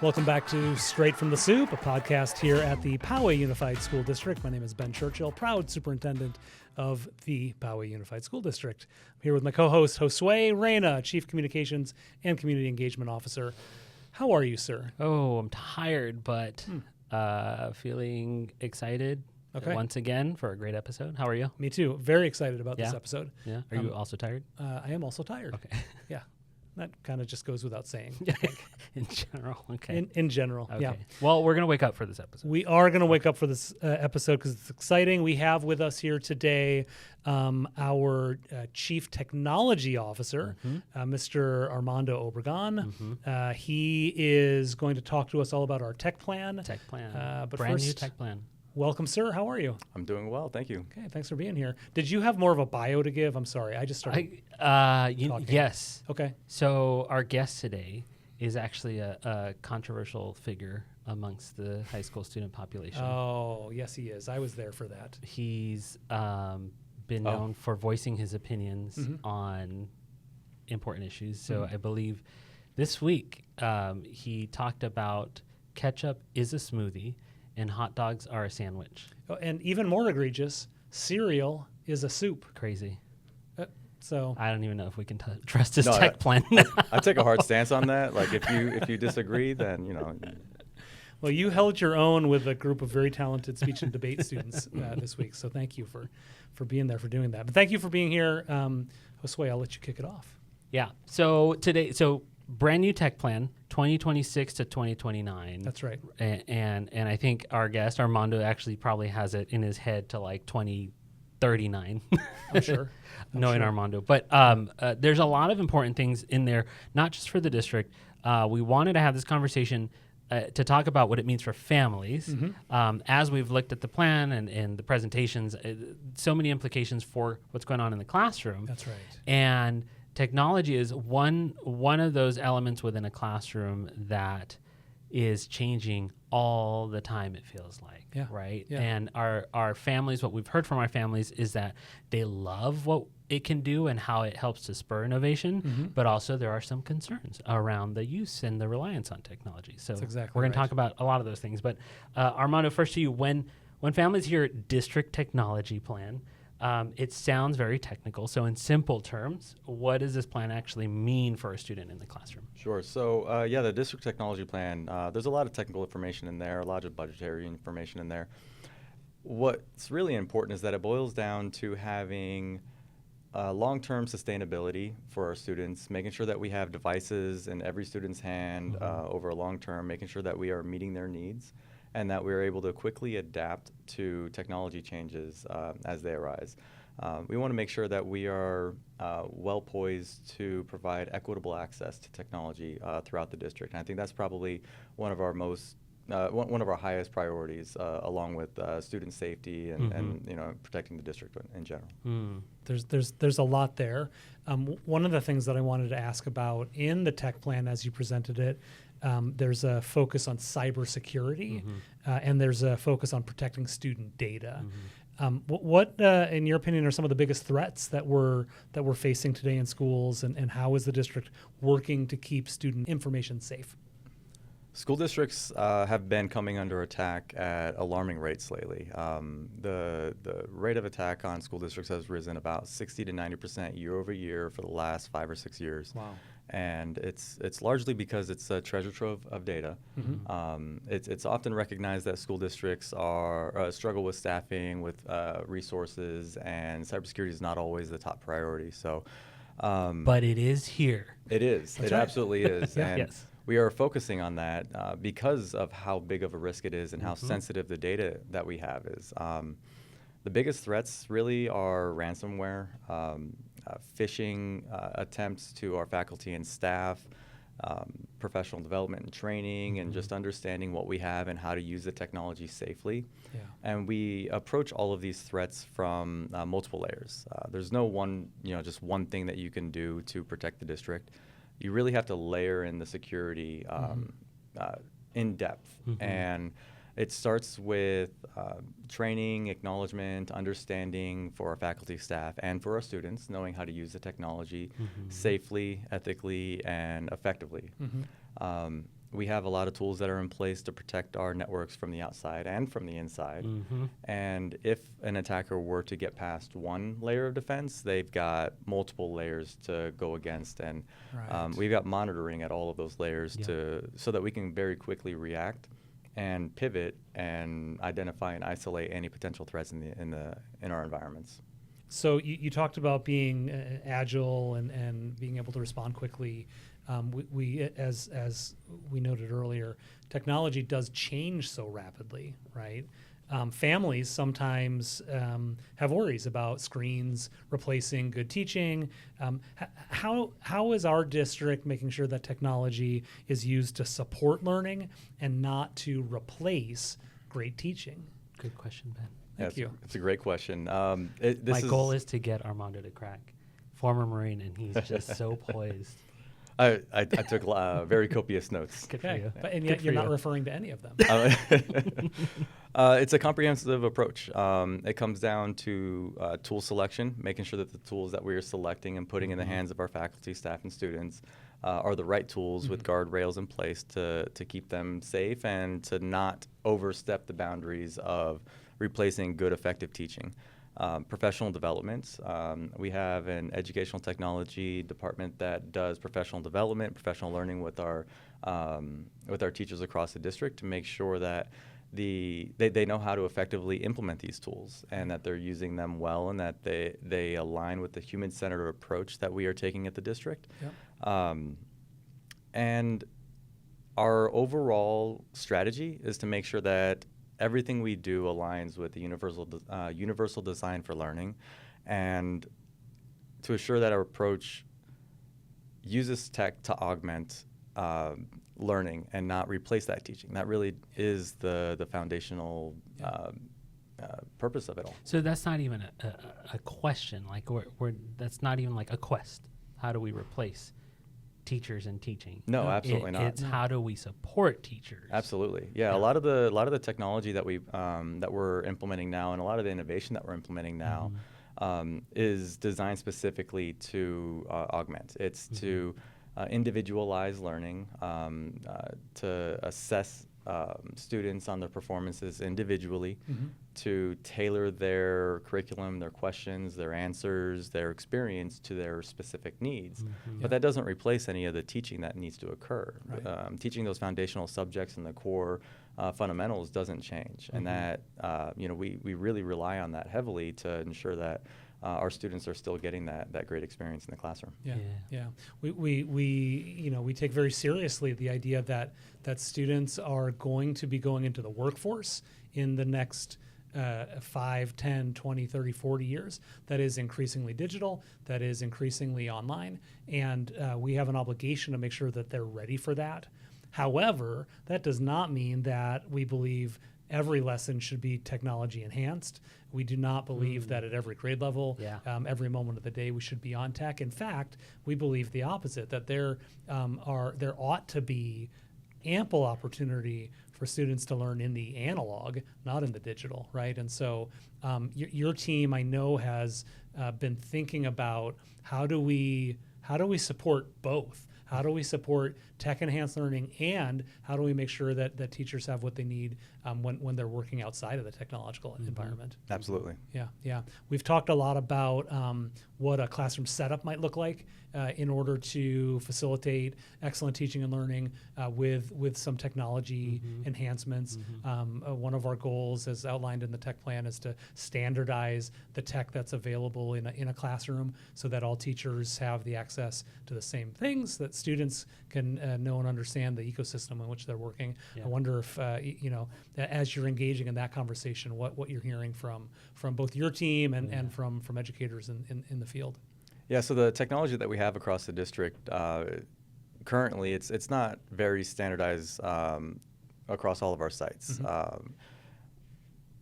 Welcome back to Straight from the Supe, a podcast here at the Poway Unified School District. My name is Ben Churchill, proud superintendent of the Poway Unified School District. I'm here with my co-host, Josue Reyna, Chief Communications and Community Engagement Officer. How are you, sir? Oh, I'm tired, but feeling excited once again for a great episode. How are you? Me too. Very excited about this episode. Yeah. Are you also tired? I am also tired. Okay. Yeah. That kind of just goes without saying. In general, okay. In general, Okay. yeah. Well, we're going to wake up for this episode. We are going to wake up for this episode because it's exciting. We have with us here today our Chief Technology Officer, Mr. Armando Obregon. He is going to talk to us all about our tech plan. But Brand first, new tech plan. Welcome, sir. How are you? I'm doing well, thank you. Okay, thanks for being here. Did you have more of a bio to give? I'm sorry, I just started talking. Yes. Okay. So our guest today is actually a controversial figure amongst the high school student population. Oh, yes, he is. I was there for that. He's been known for voicing his opinions on important issues. So I believe this week he talked about ketchup is a smoothie and hot dogs are a sandwich. Oh, and even more egregious, cereal is a soup. Crazy. So I don't even know if we can trust his tech plan. I take a hard stance on that. Like if you disagree, then Well, you held your own with a group of very talented speech and debate students this week. So thank you for being there, for doing that. But thank you for being here. Josue, I'll let you kick it off. Yeah. So today, brand new tech plan, 2026 to 2029. That's right. And I think our guest, Armando, actually probably has it in his head to like 2039. I'm sure. Knowing Armando. But there's a lot of important things in there, not just for the district. We wanted to have this conversation to talk about what it means for families. As we've looked at the plan and the presentations, so many implications for what's going on in the classroom. That's right. And technology is one of those elements within a classroom that is changing all the time, it feels like, right? Yeah. And our families, what we've heard from our families is that they love what it can do and how it helps to spur innovation, but also there are some concerns around the use and the reliance on technology. So we're going to talk about a lot of those things. But Armando, first to you, when families hear district technology plan, it sounds very technical. So in simple terms, what does this plan actually mean for a student in the classroom? Sure. So the district technology plan, there's a lot of technical information in there, a lot of budgetary information in there. What's really important is that it boils down to having long-term sustainability for our students, making sure that we have devices in every student's hand over a long term, making sure that we are meeting their needs, and that we're able to quickly adapt to technology changes as they arise. We want to make sure that we are well poised to provide equitable access to technology throughout the district. And I think that's probably one of our one of our highest priorities, along with student safety and protecting the district in general. There's a lot there. One of the things that I wanted to ask about in the tech plan as you presented it, there's a focus on cybersecurity, and there's a focus on protecting student data. What in your opinion, are some of the biggest threats that we're facing today in schools, and how is the district working to keep student information safe? School districts have been coming under attack at alarming rates lately. The rate of attack on school districts has risen about 60 to 90% year over year for the last 5 or 6 years. Wow. And it's largely because it's a treasure trove of data. It's often recognized that school districts are struggle with staffing, with resources, and cybersecurity is not always the top priority. So, but it is here. It is. It absolutely is. And yes. We are focusing on that because of how big of a risk it is and how sensitive the data that we have is. The biggest threats really are ransomware, phishing attempts to our faculty and staff, professional development and training, and just understanding what we have and how to use the technology safely. Yeah. And we approach all of these threats from multiple layers. There's no just one thing that you can do to protect the district. You really have to layer in the security in depth. And it starts with training, acknowledgement, understanding for our faculty, staff, and for our students, knowing how to use the technology safely, ethically, and effectively. We have a lot of tools that are in place to protect our networks from the outside and from the inside. And if an attacker were to get past one layer of defense, they've got multiple layers to go against. And we've got monitoring at all of those layers so that we can very quickly react and pivot and identify and isolate any potential threats in our environments. So you talked about being agile and being able to respond quickly. We as we noted earlier, technology does change so rapidly, right? Families sometimes have worries about screens replacing good teaching. How is our district making sure that technology is used to support learning and not to replace great teaching? Good question, Ben. Thank you. It's a great question. My goal is to get Armando to crack. Former Marine, and he's just so poised. I took very copious notes. Good for you. And yet you're not referring to any of them. It's a comprehensive approach. It comes down to tool selection, making sure that the tools that we are selecting and putting in the hands of our faculty, staff, and students are the right tools with guardrails in place to keep them safe and to not overstep the boundaries of replacing good, effective teaching. Professional development. We have an educational technology department that does professional development, professional learning with our teachers across the district to make sure that they know how to effectively implement these tools and that they're using them well and that they align with the human-centered approach that we are taking at the district. And our overall strategy is to make sure that everything we do aligns with the universal design for learning, and to assure that our approach uses tech to augment learning and not replace that teaching. That really is the foundational purpose of it all. So that's not even a question. Like that's not even like a quest. How do we replace teachers and teaching? No, absolutely not. It's how do we support teachers? Absolutely, yeah. A lot of the technology that we're implementing now, and a lot of the innovation that we're implementing now, is designed specifically to augment. It's to individualize learning, to assess students on their performances individually, to tailor their curriculum, their questions, their answers, their experience to their specific needs. But that doesn't replace any of the teaching that needs to occur. Teaching those foundational subjects and the core fundamentals doesn't change, and that we really rely on that heavily to ensure that our students are still getting that great experience in the classroom. Yeah. We take very seriously the idea that students are going to be going into the workforce in the next 5, 10, 20, 30, 40 years. That is increasingly digital, that is increasingly online, and we have an obligation to make sure that they're ready for that. However, that does not mean that we believe every lesson should be technology enhanced. We do not believe that at every grade level, every moment of the day, we should be on tech. In fact, we believe the opposite, that there ought to be ample opportunity for students to learn in the analog, not in the digital, right? And so your team, I know, has been thinking about how do we support both? How do we support tech-enhanced learning, and how do we make sure that teachers have what they need when they're working outside of the technological environment? Absolutely. Yeah. We've talked a lot about what a classroom setup might look like in order to facilitate excellent teaching and learning with some technology enhancements. One of our goals, as outlined in the tech plan, is to standardize the tech that's available in a classroom so that all teachers have the access to the same things, that students can know and understand the ecosystem in which they're working. I wonder if, as you're engaging in that conversation, what you're hearing from both your team and from educators in the field. Yeah, so the technology that we have across the district, currently it's not very standardized across all of our sites.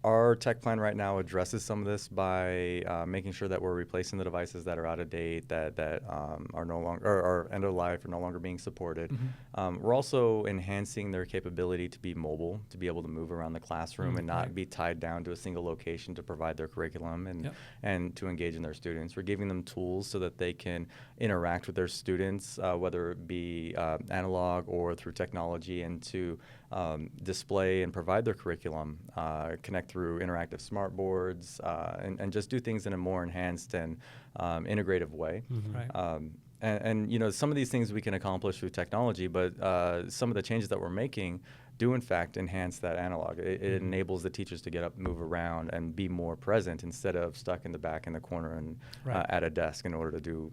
Our tech plan right now addresses some of this by making sure that we're replacing the devices that are out of date, that are no longer or are end of life or no longer being supported. We're also enhancing their capability to be mobile, to be able to move around the classroom and not be tied down to a single location to provide their curriculum and to engage in their students. We're giving them tools so that they can interact with their students, whether it be analog or through technology, and to display and provide their curriculum, connect through interactive smart boards, and just do things in a more enhanced and integrative way. And you know, some of these things we can accomplish through technology, but some of the changes that we're making do in fact enhance that analog. It enables the teachers to get up, move around, and be more present instead of stuck in the back in the corner and at a desk in order to do.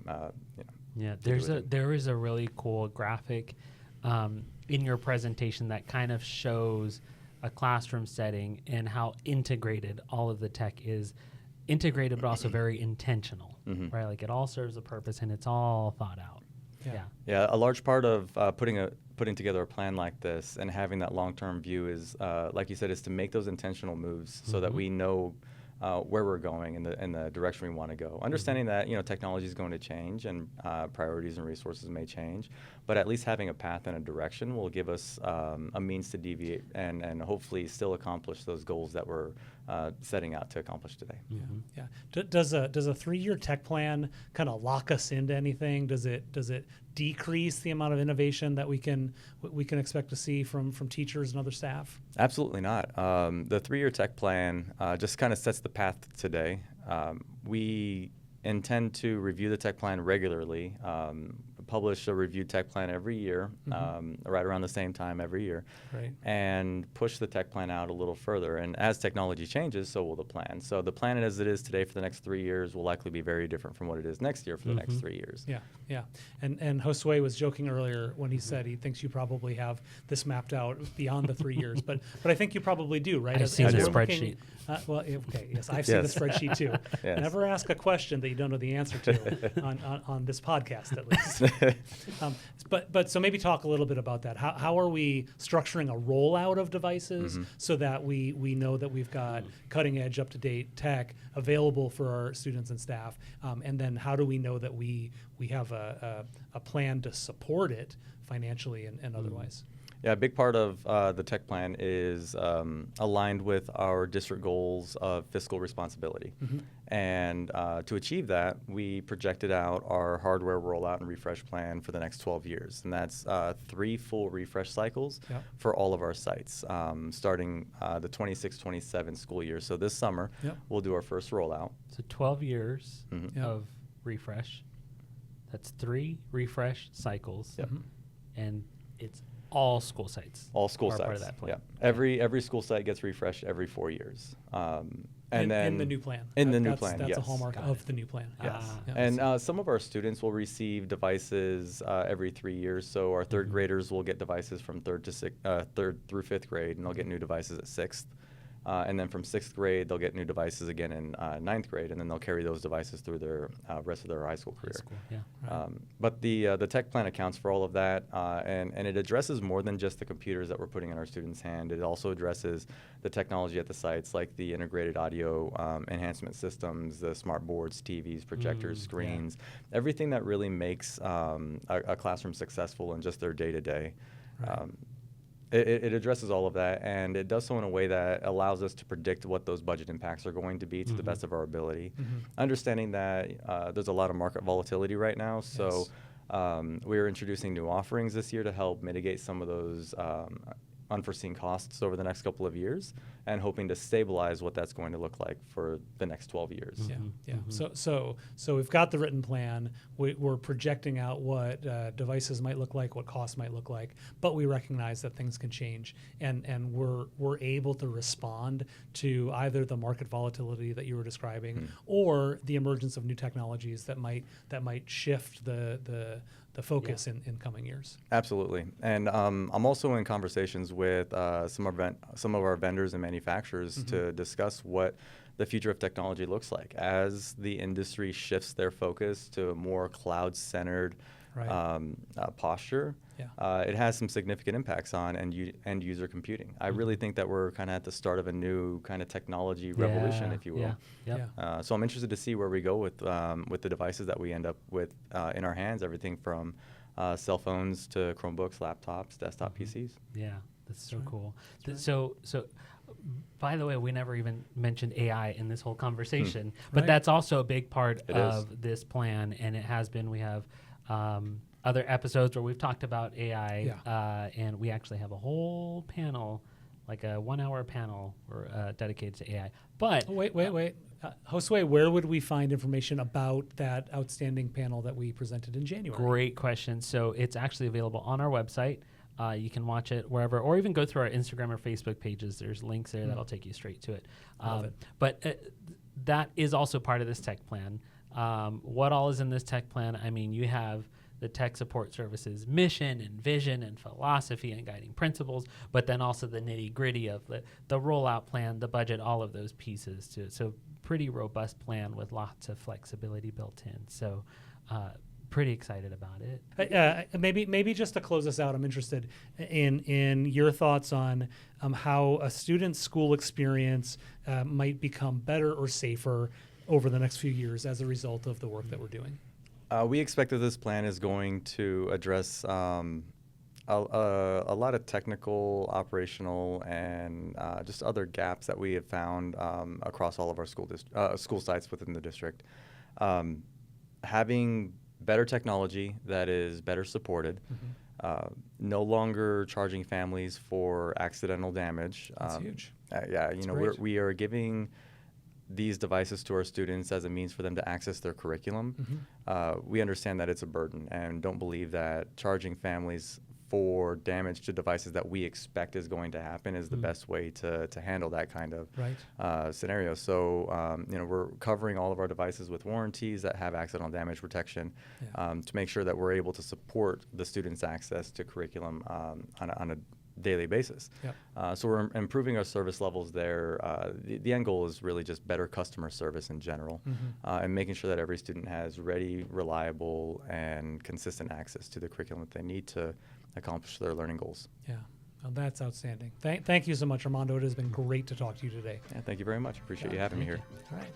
There is a really cool graphic in your presentation that kind of shows a classroom setting and how integrated all of the tech is. Integrated, but also very intentional, right? Like it all serves a purpose and it's all thought out. Yeah. A large part of putting together a plan like this and having that long-term view is, like you said, is to make those intentional moves so that we know where we're going and the direction we want to go. Understanding that, you know, technology is going to change and priorities and resources may change, but at least having a path and a direction will give us a means to deviate and hopefully still accomplish those goals that we're setting out to accomplish today. Does a 3-year tech plan kind of lock us into anything? Does it decrease the amount of innovation that we can expect to see from teachers and other staff? Absolutely not. The 3-year tech plan just kind of sets the path today. We intend to review the tech plan regularly, publish a reviewed tech plan every year, right around the same time every year, and push the tech plan out a little further. And as technology changes, so will the plan. So the plan as it is today for the next 3 years will likely be very different from what it is next year for the next 3 years. Yeah. And Josue was joking earlier when he said he thinks you probably have this mapped out beyond the 3 years, but I think you probably do, right? I've seen the spreadsheet. Yes, I've seen the spreadsheet too. Never ask a question that you don't know the answer to on this podcast, at least. But so maybe talk a little bit about that. How are we structuring a rollout of devices so that we know that we've got cutting edge, up to date tech available for our students and staff, and then how do we know that we have a plan to support it financially and otherwise? Yeah, a big part of the tech plan is aligned with our district goals of fiscal responsibility. And to achieve that, we projected out our hardware rollout and refresh plan for the next 12 years. And that's 3 full refresh cycles for all of our sites, starting the 26-27 school year. So this summer, we'll do our first rollout. So 12 years of refresh. That's 3 refresh cycles. And it's all school sites. All school sites. Part of that plan. Every school site gets refreshed every 4 years. And then in the new plan. That's a hallmark of the new plan. And some of our students will receive devices every 3 years. So our third graders will get devices from third through 5th grade, and they'll get new devices at 6th. And then from 6th grade, they'll get new devices again in 9th grade, and then they'll carry those devices through their rest of their high school career. But the tech plan accounts for all of that, and it addresses more than just the computers that we're putting in our students' hand. It also addresses the technology at the sites, like the integrated audio enhancement systems, the smart boards, TVs, projectors, screens, everything that really makes a classroom successful in just their day-to-day. It addresses all of that, and it does so in a way that allows us to predict what those budget impacts are going to be to the best of our ability. Understanding that there's a lot of market volatility right now, so we're introducing new offerings this year to help mitigate some of those unforeseen costs over the next couple of years, and hoping to stabilize what that's going to look like for the next 12 years. So we've got the written plan. We're projecting out what devices might look like, what costs might look like, but we recognize that things can change, and we're able to respond to either the market volatility that you were describing or the emergence of new technologies that might shift the focus in coming years. Absolutely, and I'm also in conversations with some of our vendors and manufacturers to discuss what the future of technology looks like as the industry shifts their focus to a more cloud-centered Right. posture, Yeah. it has some significant impacts on end user computing. I really think that we're kind of at the start of a new kind of technology revolution, if you will. Yeah. So I'm interested to see where we go with the devices that we end up with in our hands, everything from cell phones to Chromebooks, laptops, desktop PCs. Yeah, that's so right. cool. That's So by the way, we never even mentioned AI in this whole conversation, but Right. that's also a big part It of is. this plan, and it has been. We have other episodes where we've talked about AI, and we actually have a whole panel, like a 1-hour panel dedicated to AI. But Oh, wait. Josue, where would we find information about that outstanding panel that we presented in January? great question. So it's actually available on our website. You can watch it wherever, or even go through our Instagram or Facebook pages. There's links there that'll take you straight to it. Love it. But that is also part of this tech plan. What all is in this tech plan? I mean, you have the tech support services mission and vision and philosophy and guiding principles, but then also the nitty gritty of the rollout plan, the budget, all of those pieces to it. So pretty robust plan with lots of flexibility built in. So pretty excited about it. Maybe just to close us out, I'm interested in your thoughts on how a student's school experience might become better or safer over the next few years as a result of the work that we're doing. We expect that this plan is going to address a lot of technical, operational, and just other gaps that we have found across all of our school sites within the district. Having better technology that is better supported, no longer charging families for accidental damage. That's huge. We are giving these devices to our students as a means for them to access their curriculum. We understand that it's a burden and don't believe that charging families for damage to devices that we expect is going to happen is the best way to handle that kind of scenario. So, we're covering all of our devices with warranties that have accidental damage protection to make sure that we're able to support the students' access to curriculum on a daily basis. So we're improving our service levels there. The end goal is really just better customer service in general and making sure that every student has ready, reliable, and consistent access to the curriculum that they need to accomplish their learning goals. Yeah, well, that's outstanding. Thank you so much, Armando. It has been great to talk to you today. Yeah, thank you very much. Appreciate you having me here. All right.